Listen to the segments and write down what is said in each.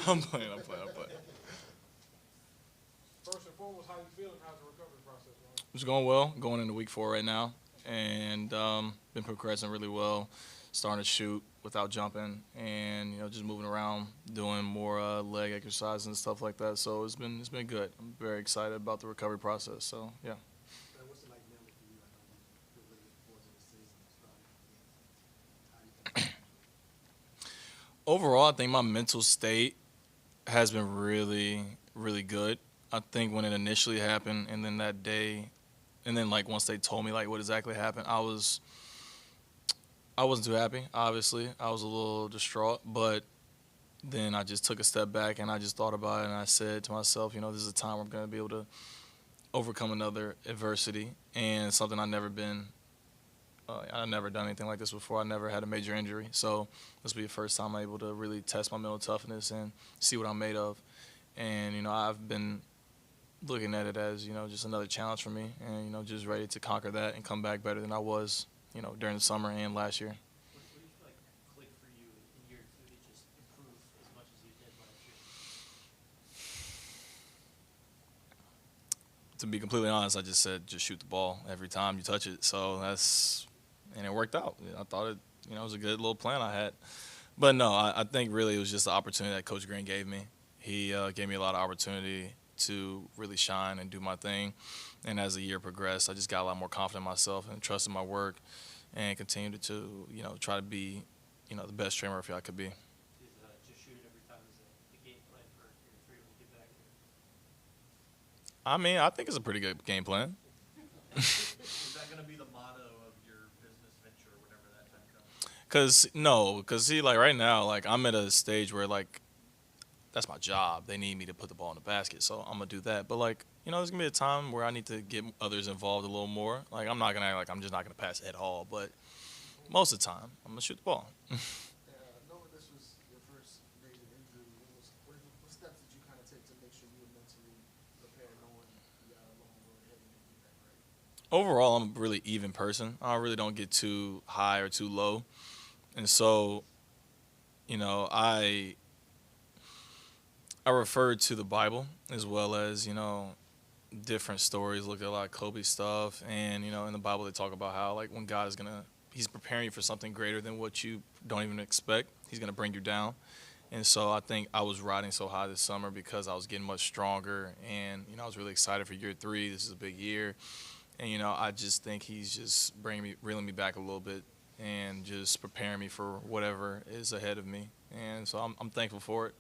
I'm playing. First and foremost, how you feeling? How's the recovery process going? It's going well. Going into week 4 right now, and been progressing really well. Starting to shoot without jumping, and just moving around, doing more leg exercises and stuff like that. So it's been good. I'm very excited about the recovery process. So yeah. What's it like mentally for you? I know you're really looking forward to the season starting again. How you think about it? Overall, I think my mental state has been really, really good. I think when it initially happened, and then that day, and then like once they told me like what exactly happened, I wasn't too happy. Obviously, I was a little distraught, but then I just took a step back and I just thought about it and I said to myself, this is a time where I'm going to be able to overcome another adversity and something I've never done anything like this before. I never had a major injury, so this will be the first time I'm able to really test my mental toughness and see what I'm made of. And I've been looking at it as just another challenge for me, and just ready to conquer that and come back better than I was during the summer and last year. What do you feel like clicked for you in year two to just improve as much as you did last year? To be completely honest, I just said just shoot the ball every time you touch it. So and it worked out. I thought it was a good little plan I had. But no, I think really it was just the opportunity that Coach Green gave me. He gave me a lot of opportunity to really shine and do my thing. And as the year progressed, I just got a lot more confident in myself and trusted my work and continued to, try to be, the best Trey Murphy I could be. Is just shoot it every time is the game plan for year three when you get back here? I mean, I think it's a pretty good game plan. Is that going to be the motto of your business venture whenever that time comes? Cause see, like right now, like I'm at a stage where like that's my job. They need me to put the ball in the basket, so I'm gonna do that. But like, there's gonna be a time where I need to get others involved a little more. Like I'm not gonna act like I'm just not gonna pass at all, but most of the time I'm gonna shoot the ball. Knowing this was your first major injury, what steps did you kind of take to make sure you were mentally prepared, knowing you got a long road ahead and get back right? Overall, I'm a really even person. I really don't get too high or too low, and so I referred to the Bible as well as different stories. Looked at a lot of Kobe stuff, and in the Bible they talk about how like when God is He's preparing you for something greater than what you don't even expect. He's gonna bring you down, and so I think I was riding so high this summer because I was getting much stronger, and I was really excited for year 3. This is a big year, and I just think He's just reeling me back a little bit, and just preparing me for whatever is ahead of me, and so I'm thankful for it.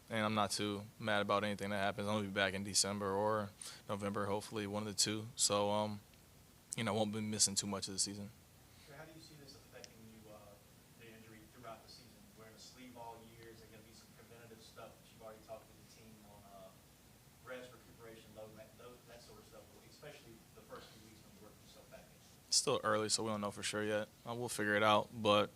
And I'm not too mad about anything that happens. I'm gonna be back in December or November, hopefully one of the two. So, I won't be missing too much of the season. How do you see this affecting you, the injury throughout the season? Wearing a sleeve all year, is there going to be some preventative stuff that you've already talked to the team on rest, recuperation, that sort of stuff, especially the first few weeks when you work yourself back in? It's still early, so we don't know for sure yet. We'll figure it out. But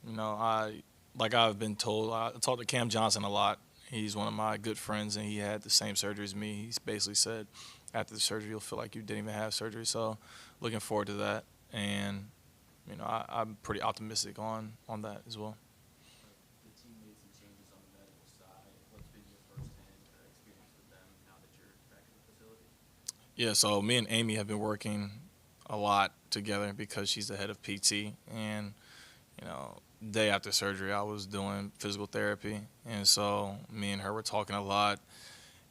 I've been told, I talked to Cam Johnson a lot. He's one of my good friends, and he had the same surgery as me. He's basically said after the surgery, you'll feel like you didn't even have surgery. So, looking forward to that. And, I'm pretty optimistic on that as well. The team made some changes on the medical side. What's been your firsthand experience with them now that you're back in the facility? Yeah, so me and Amy have been working a lot together because she's the head of PT. And, day after surgery, I was doing physical therapy, and so me and her were talking a lot,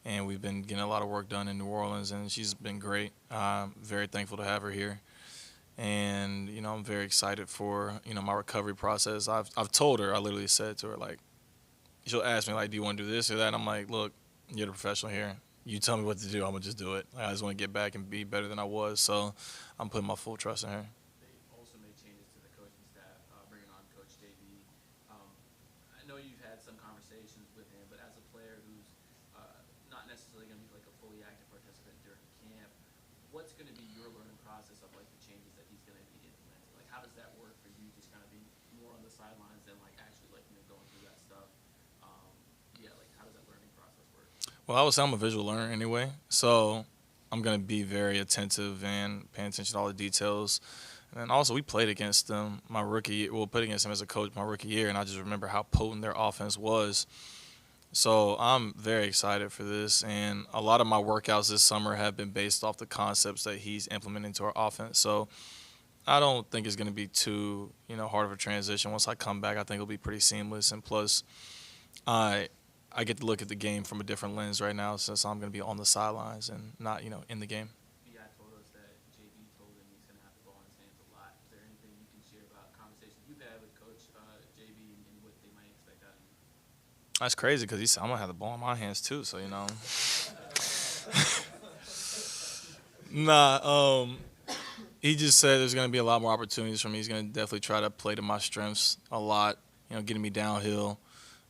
and we've been getting a lot of work done in New Orleans, and she's been great. I'm very thankful to have her here, and I'm very excited for my recovery process. I've told her, I literally said to her like, she'll ask me like, do you want to do this or that? And I'm like, look, you're the professional here. You tell me what to do, I'm gonna just do it. I just want to get back and be better than I was, so I'm putting my full trust in her. They also made changes to the coaching staff, bringing on Coach JB. I know you've had some conversations with him, but as a player who's not necessarily going to be like a fully active participant during camp, what's going to be your learning process of like the changes that he's going to be implementing? Like, how does that work for you? Just kind of be more on the sidelines than like actually like going through that stuff. Like how does that learning process work? Well, I would say I'm a visual learner anyway, so I'm going to be very attentive and paying attention to all the details. And then also, we played against them my rookie year. Well, played against them as a coach my rookie year, and I just remember how potent their offense was. So I'm very excited for this, and a lot of my workouts this summer have been based off the concepts that he's implementing to our offense. So I don't think it's going to be too, hard of a transition. Once I come back, I think it'll be pretty seamless. And plus, I I get to look at the game from a different lens right now since I'm going to be on the sidelines and not, in the game. BI told us that JB told him he's going to have the ball in his hands a lot. Is there anything you can share about conversations you've had with Coach JB and what they might expect out of you? That's crazy because he said I'm gonna have the ball in my hands too. So nah. He just said there's gonna be a lot more opportunities for me. He's gonna definitely try to play to my strengths a lot. Getting me downhill,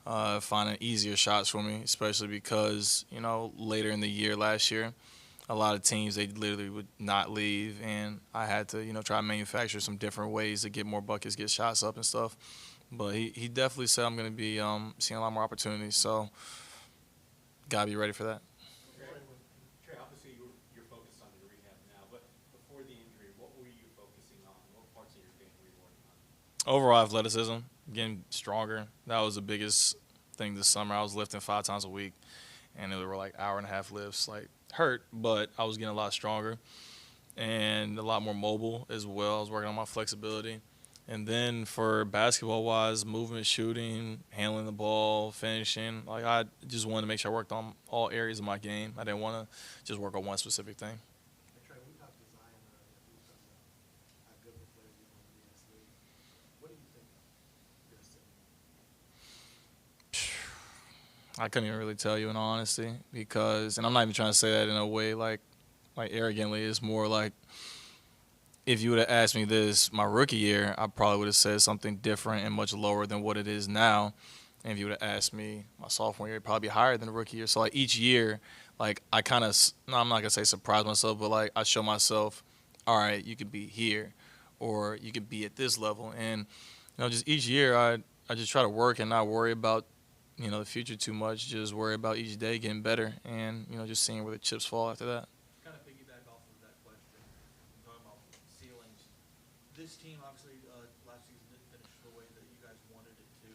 finding easier shots for me, especially because later in the year last year, a lot of teams they literally would not leave, and I had to try to manufacture some different ways to get more buckets, get shots up and stuff. But he definitely said I'm going to be seeing a lot more opportunities, so got to be ready for that. Trey, obviously you're focused on the rehab now, but before the injury, what were you focusing on? What parts of your game were you working on? Overall athleticism, getting stronger. That was the biggest thing this summer. I was lifting 5 times a week, and it were like hour-and-a-half lifts. Like, hurt, but I was getting a lot stronger and a lot more mobile as well. I was working on my flexibility. And then for basketball-wise, movement, shooting, handling the ball, finishing, like I just wanted to make sure I worked on all areas of my game. I didn't want to just work on one specific thing. Hey, Trey, we talked to Zion earlier. We were talking about how good of a player you want to be in this league. What do you think you're sitting? I couldn't even really tell you in all honesty because, and I'm not even trying to say that in a way like arrogantly. It's more like if you would have asked me this my rookie year, I probably would have said something different and much lower than what it is now. And if you would have asked me my sophomore year, it'd probably be higher than the rookie year. So like each year, like I kind of, no, I'm not gonna say surprise myself, but like I show myself, all right, you could be here, or you could be at this level. And just each year, I just try to work and not worry about the future too much. Just worry about each day getting better, and just seeing where the chips fall after that. Kind of piggyback off of that question, talking about ceilings. This team obviously last season didn't finish the way that you guys wanted it to.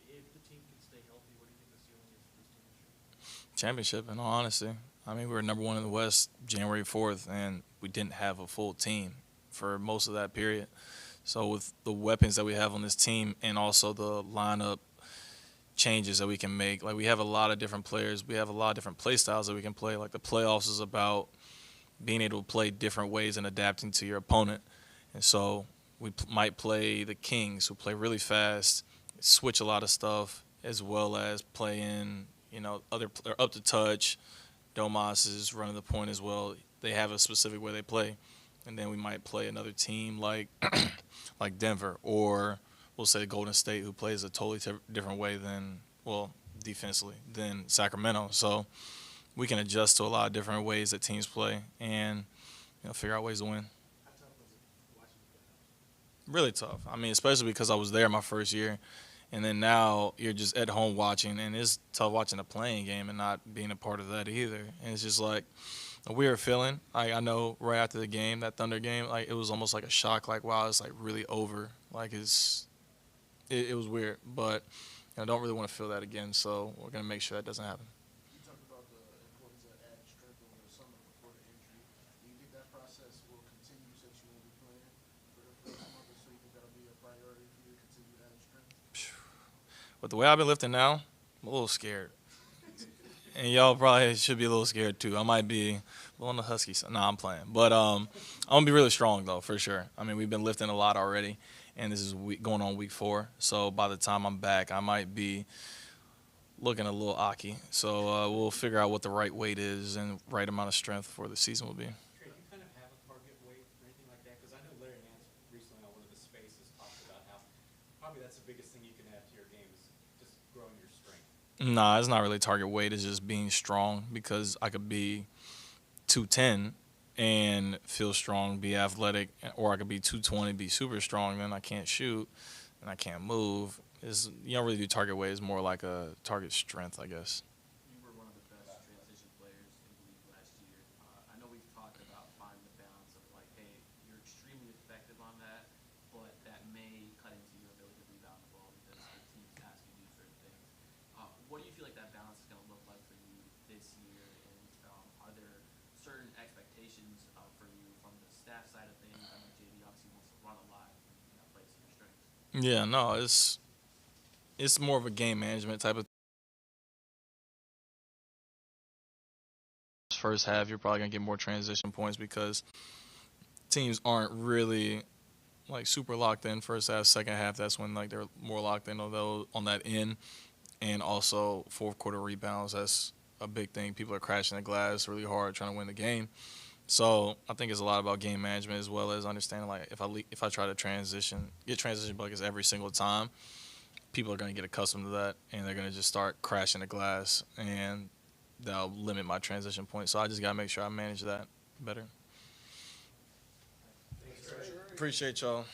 If the team can stay healthy, what do you think the ceiling is for this team this year? Championship, in all honesty. I mean, we were number 1 in the West January 4th, and we didn't have a full team for most of that period. So with the weapons that we have on this team and also the lineup changes that we can make, like we have a lot of different players. We have a lot of different play styles that we can play. Like the playoffs is about being able to play different ways and adapting to your opponent. And so we might play the Kings, who play really fast, switch a lot of stuff, as well as play in, other up to touch. Domas is running the point as well. They have a specific way they play. And then we might play another team like like Denver, or we'll say Golden State, who plays a totally different way than, defensively, than Sacramento. So we can adjust to a lot of different ways that teams play and figure out ways to win. How tough was it watching the playoffs? Really tough. I mean, especially because I was there my first year, and then now you're just at home watching, and it's tough watching a playing game and not being a part of that either. And it's just like a weird feeling. I know right after the game, that Thunder game, like it was almost like a shock. Like, wow, it's like really over. Like it was weird, but I don't really want to feel that again. So we're gonna make sure that doesn't happen. You talked about the importance of adding strength over the summer before the injury. Do you think that process will continue since you won't be playing for the first month or so? You think that'll be a priority for you to continue adding strength? But the way I've been lifting now, I'm a little scared. And y'all probably should be a little scared too. I might be on the husky side. Nah, I'm playing. But I'm going to be really strong, though, for sure. I mean, we've been lifting a lot already, and this is going on week 4. So by the time I'm back, I might be looking a little aki. So we'll figure out what the right weight is and right amount of strength for the season will be. Trey, do you kind of have a target weight or anything like that? Because I know Larry Nance recently on one of the spaces talked about how probably that's the biggest thing you can add to your game is just growing your strength. Nah, it's not really target weight. It's just being strong, because I could be 210 and feel strong, be athletic, or I could be 220, be super strong, then I can't shoot and I can't move. You don't really do target weight. It's more like a target strength, I guess. You were one of the best transition players in the league last year. I know we've talked about finding the balance of like, hey, you're extremely effective on that, but that may cut into your ability to rebound the ball because the team's asking you certain things. What do you feel certain expectations for you from the staff side of things? I know JV obviously wants to run a lot, and that plays to your strengths. Yeah, no, it's more of a game management type of first half. You're probably gonna get more transition points because teams aren't really like super locked in first half. Second half, that's when like they're more locked in on those on that end, and also fourth quarter rebounds. That's a big thing. People are crashing the glass really hard trying to win the game. So I think it's a lot about game management as well as understanding like if I try to get transition buckets every single time, people are going to get accustomed to that and they're going to just start crashing the glass and that'll limit my transition point. So I just got to make sure I manage that better. Appreciate y'all.